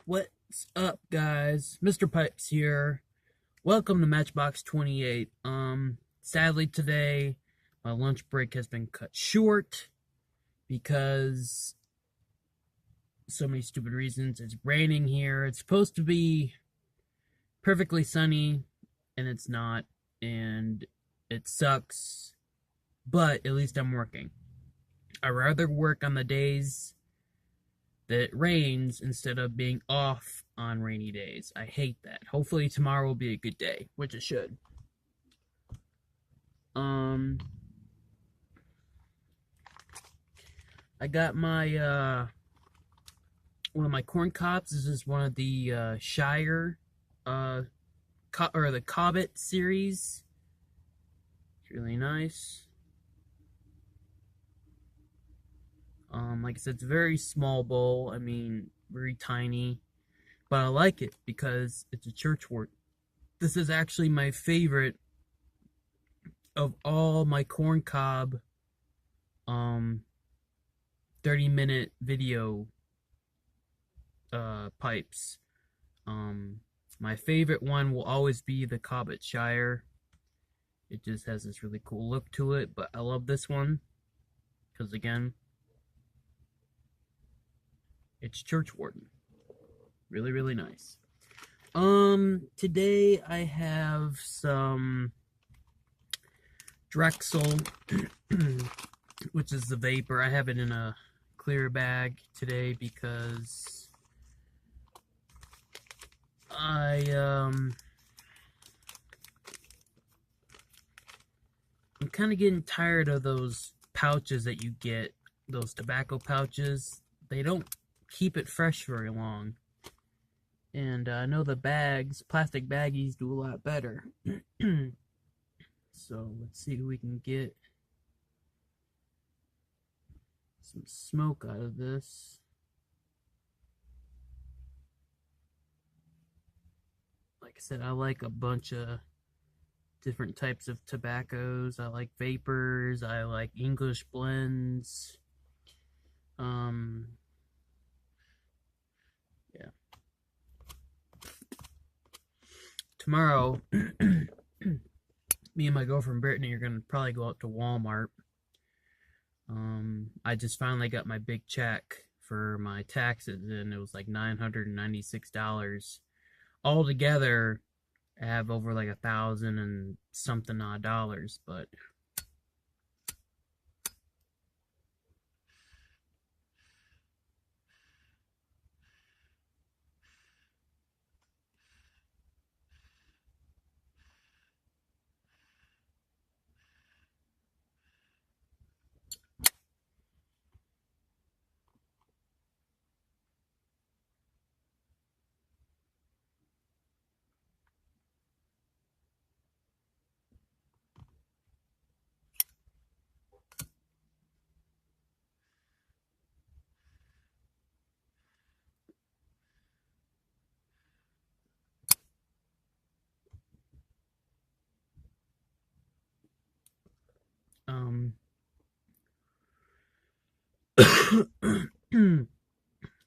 What's up, guys? Mr. Pipes here. Welcome to Matchbox 28. Sadly today my lunch break has been cut short because so many stupid reasons. It's raining here. It's supposed to be perfectly sunny and it's not, and it sucks, but at least I'm working. I'd rather work on the days that it rains instead of being off on rainy days. I hate that. Hopefully tomorrow will be a good day, which it should. I got my one of my corn cobs. This is one of the Shire or the Cobbett series. It's really nice. Like I said, it's a very small bowl. I mean, very tiny, but I like it because it's a churchwort. This is actually my favorite of all my corn cob 30-minute video pipes. My favorite one will always be the Cobbett Shire. It just has this really cool look to it, but I love this one because, again, it's churchwarden. Really, really nice. Today I have some Drexel, which is the vapor. I have it in a clear bag today because I'm kind of getting tired of those pouches that you get, those tobacco pouches. They don't keep it fresh very long. And I know the bags, plastic baggies, do a lot better. So let's see if we can get some smoke out of this. Like I said, I like a bunch of different types of tobaccos. I like vapors. I like English blends. Yeah. Tomorrow, me and my girlfriend Brittany are gonna probably go out to Walmart. I just finally got my big check for my taxes, and it was like $996. Altogether, I have over like 1,000 and something odd dollars, but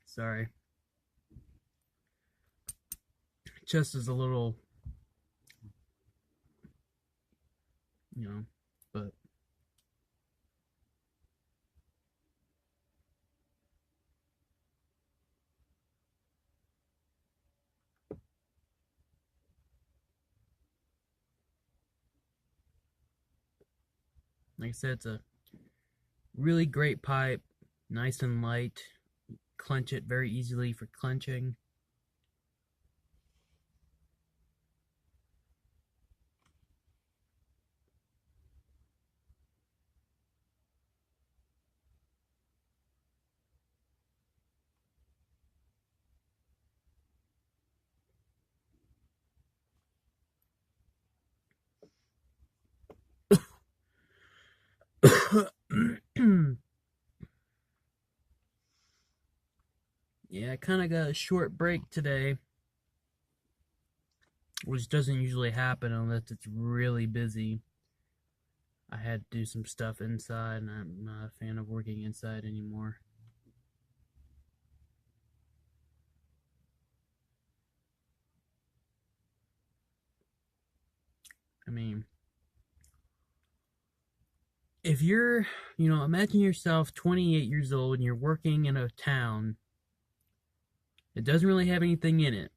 sorry. Chest is a little, but like I said, it's a really great pipe, nice and light. Clench it very easily for clenching. Yeah, I kind of got a short break today, which doesn't usually happen unless it's really busy. I had to do some stuff inside, and I'm not a fan of working inside anymore. I mean, if you're, imagine yourself 28 years old and you're working in a town that doesn't really have anything in it,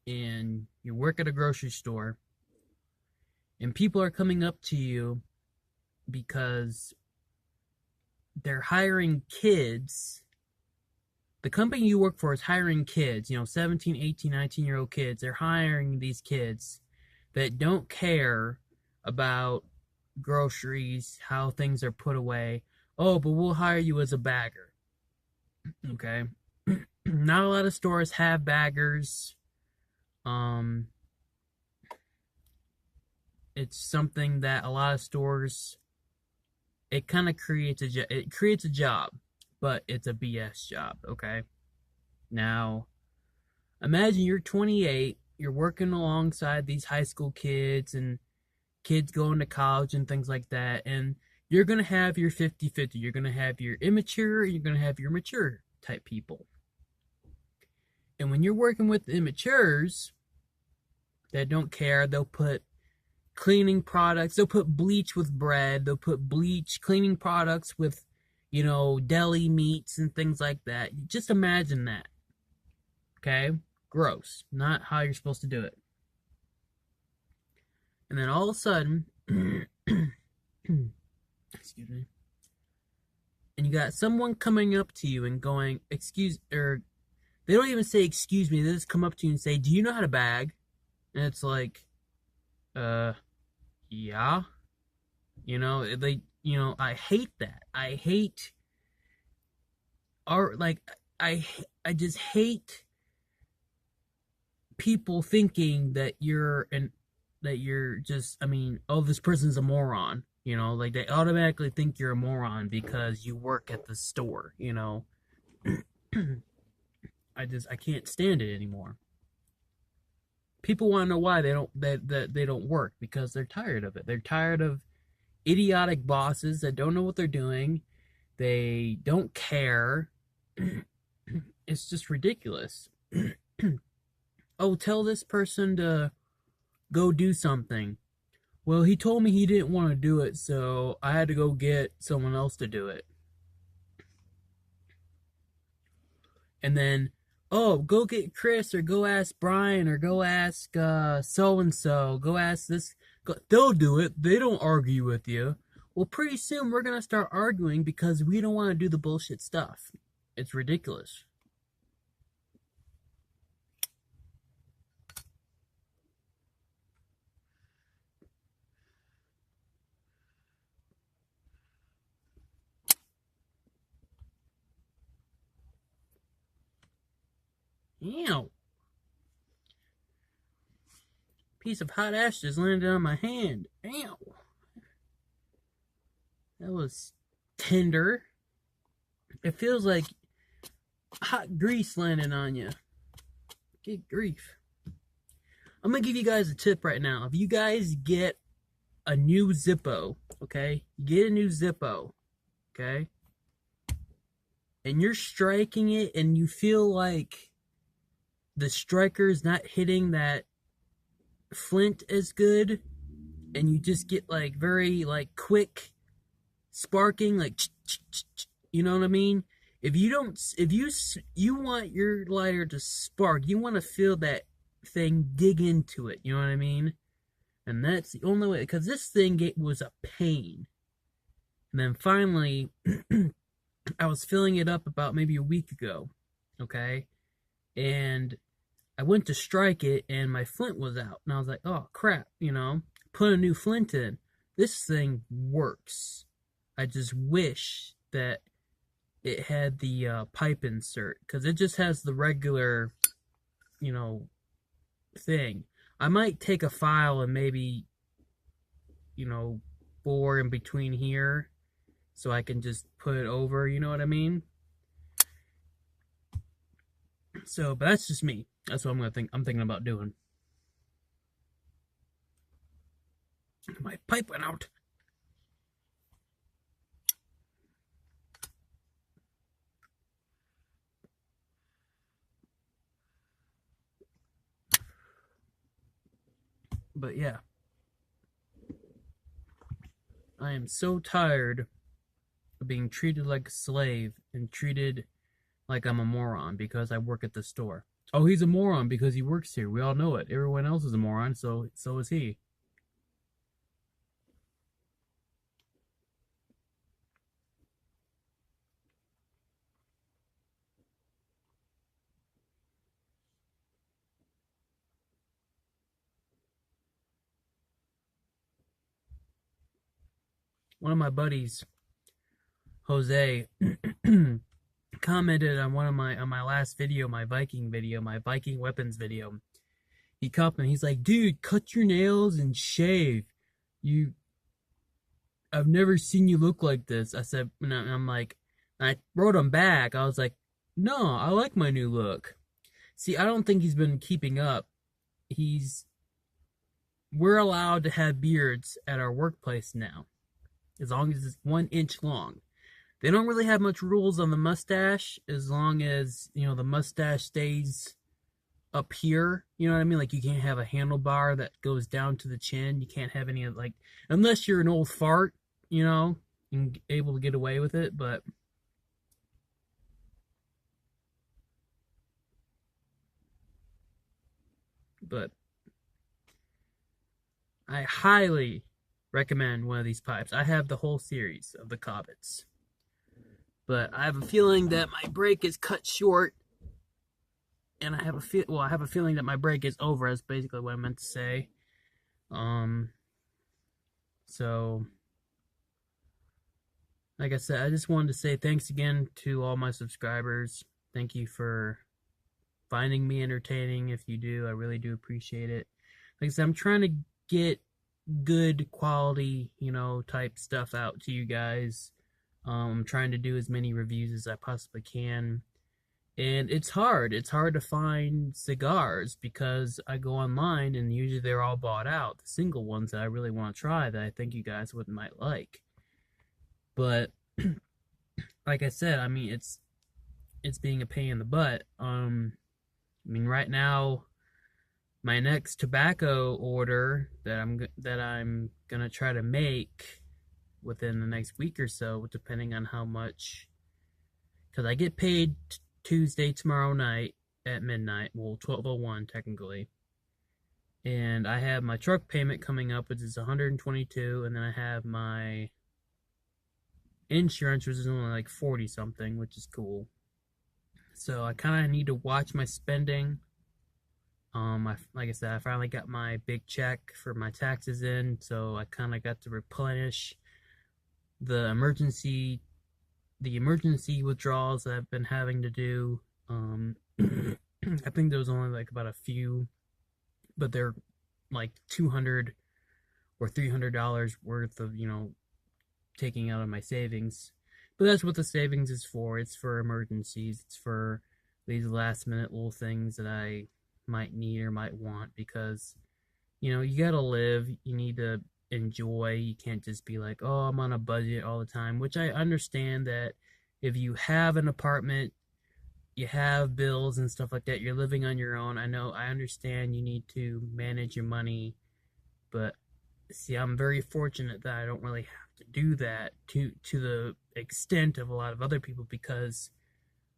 and you work at a grocery store, and people are coming up to you because they're hiring kids. The company you work for is hiring kids, 17, 18, 19-year-old kids. They're hiring these kids that don't care about groceries, how things are put away. Oh, but we'll hire you as a bagger. Okay? Not a lot of stores have baggers. It's something that a lot of stores, it kind of creates a job, but it's a BS job, okay? Now, imagine you're 28, you're working alongside these high school kids and kids going to college and things like that, and you're going to have your 50-50. You're going to have your immature, you're going to have your mature type people. And when you're working with immatures that don't care, they'll put cleaning products, they'll put bleach with bread, they'll put cleaning products with, deli meats and things like that. Just imagine that. Okay? Gross. Not how you're supposed to do it. And then all of a sudden, excuse me, and you got someone coming up to you and going, or they don't even say excuse me, they just come up to you and say, do you know how to bag? And it's like, yeah. I hate that. I just hate people thinking that this person's a moron. They automatically think you're a moron because you work at the store, I can't stand it anymore. People want to know why they don't work, because they're tired of it. They're tired of idiotic bosses that don't know what they're doing. They don't care. It's just ridiculous. Oh, tell this person to go do something. Well, he told me he didn't want to do it, so I had to go get someone else to do it. And then, oh, go get Chris, or go ask Brian, or go ask so-and-so. Go ask this. They'll do it. They don't argue with you. Well, pretty soon we're going to start arguing because we don't want to do the bullshit stuff. It's ridiculous. Ew. Piece of hot ash just landed on my hand. Ew. That was tender. It feels like hot grease landing on you. Good grief. I'm going to give you guys a tip right now. If you guys get a new Zippo, okay? Get a new Zippo, okay? And you're striking it and you feel like the striker's not hitting that flint as good, and you just get very quick sparking, you know what I mean? If you want your lighter to spark, you want to feel that thing dig into it, you know what I mean? And that's the only way, because this thing was a pain. And then finally, I was filling it up about maybe a week ago, okay? And I went to strike it, and my flint was out. And I was like, oh, crap, put a new flint in. This thing works. I just wish that it had the pipe insert, because it just has the regular, thing. I might take a file and maybe, bore in between here so I can just put it over, you know what I mean? So, but that's just me. That's what I'm thinking about doing. My pipe went out. But yeah, I am so tired of being treated like a slave and treated like I'm a moron because I work at the store. Oh, he's a moron because he works here. We all know it. Everyone else is a moron, so is he. One of my buddies, Jose, commented on my last video, my Viking video, my Viking weapons video. He commented, he's like, dude, cut your nails and shave. I've never seen you look like this. I said, and I'm like, I wrote him back. I was like, no, I like my new look. See, I don't think he's been keeping up. We're allowed to have beards at our workplace now, as long as it's 1 inch long. They don't really have much rules on the mustache, as long as, the mustache stays up here. You know what I mean? Like, you can't have a handlebar that goes down to the chin. You can't have any, like, unless you're an old fart, and able to get away with it, but I highly recommend one of these pipes. I have the whole series of the Cobbets, but I have a feeling that my break is cut short, and I have a feeling that my break is over. That's basically what I meant to say. So, like I said, I just wanted to say thanks again to all my subscribers. Thank you for finding me entertaining. If you do, I really do appreciate it. Like I said, I'm trying to get good quality, type stuff out to you guys. I'm trying to do as many reviews as I possibly can. And it's hard. It's hard to find cigars because I go online and usually they're all bought out. The single ones that I really want to try that I think you guys might like. But like I said, I mean, it's being a pain in the butt. Right now, my next tobacco order that I'm gonna try to make within the next week or so, depending on how much, because I get paid Tuesday tomorrow night at midnight, well 12:01 technically, and I have my truck payment coming up, which is $122, and then I have my insurance, which is only like 40 something, which is cool. So I kind of need to watch my spending. Like I said, I finally got my big check for my taxes in, so I kind of got to replenish the emergency withdrawals that I've been having to do. I think there was only like about a few, but they're like $200 or $300 worth of, taking out of my savings. But that's what the savings is for. It's for emergencies. It's for these last minute little things that I might need or might want, because you gotta live. You need to enjoy. You can't just be like, oh, I'm on a budget all the time, which I understand that if you have an apartment, you have bills and stuff like that, you're living on your own. I understand you need to manage your money, but see, I'm very fortunate that I don't really have to do that to the extent of a lot of other people, because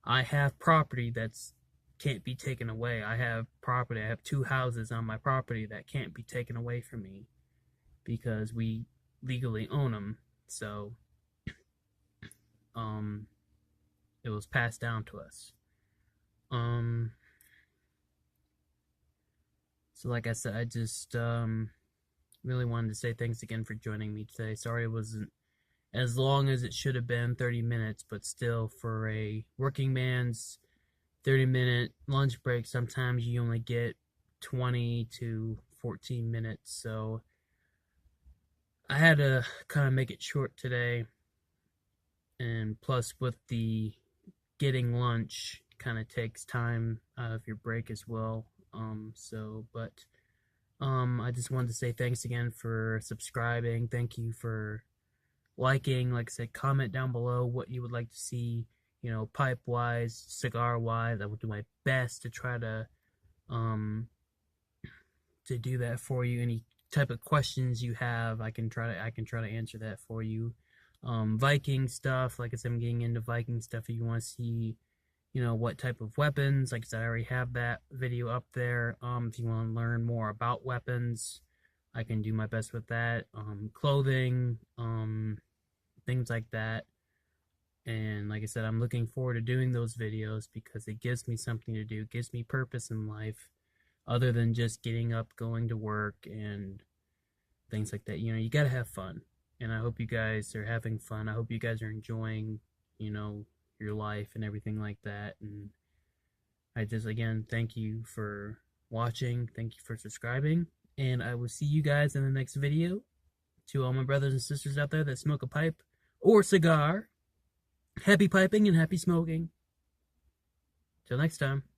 I have property that's can't be taken away. I have 2 houses on my property that can't be taken away from me because we legally own them. So it was passed down to us. So like I said, I just really wanted to say thanks again for joining me today. Sorry it wasn't as long as it should have been, 30 minutes, but still, for a working man's 30-minute lunch break, sometimes you only get 20 to 14 minutes, so I had to kind of make it short today. And plus, with the getting lunch, kind of takes time out of your break as well. I just wanted to say thanks again for subscribing. Thank you for liking. Like I said, comment down below what you would like to see, pipe wise, cigar wise. I will do my best to try to do that for you. Any type of questions you have, I can try to answer that for you. Viking stuff, like I said, I'm getting into Viking stuff. If you want to see, what type of weapons, like I said, I already have that video up there. If you want to learn more about weapons, I can do my best with that. Clothing, things like that. And like I said, I'm looking forward to doing those videos because it gives me something to do, it gives me purpose in life, other than just getting up, going to work, and things like that. You gotta have fun. And I hope you guys are having fun. I hope you guys are enjoying, your life and everything like that. And I just, again, thank you for watching. Thank you for subscribing. And I will see you guys in the next video. To all my brothers and sisters out there that smoke a pipe or cigar, happy piping and happy smoking. Till next time.